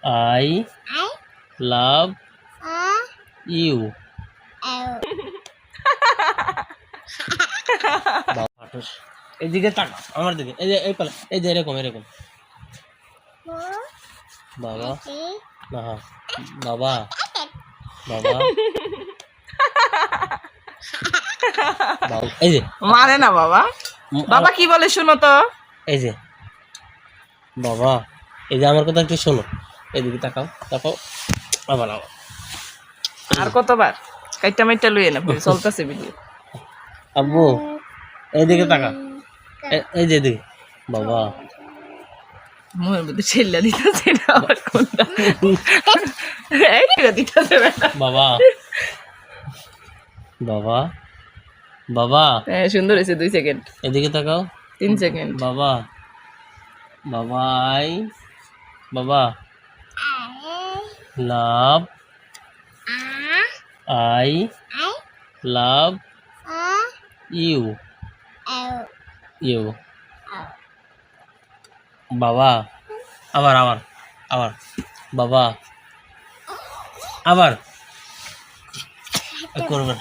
I love you. এইদিকে তাকা আমার দিকে, এই যে এই পালা, এই যে এরকম এরকম। বাবা না, বাবা বাবা এই যে মারে না বাবা। বাবা কি বলে শুনো তো। এই যে বাবা, এই যে আমার কথা একটু শোনো, এদিকে তাকাও তাকাও। আবার আবার আর কতবার কাইটা মাইটা লইয়ে না চলতেছে ভিডিও। আব্বু এইদিকে তাকা, এই যে এদিকে বাবা। মোর মধ্যে ছেল্লা দিতেছে না আবার কোনটা এই দিতেছে বাবা বাবা বাবা। হ্যাঁ সুন্দর হয়েছে 2 সেকেন্ড, এদিকে তাকাও 3 সেকেন্ড। বাবা বাবা আই বাবা love I love you you. বাবা আবার আবার আবার বাবা আবার করবেন।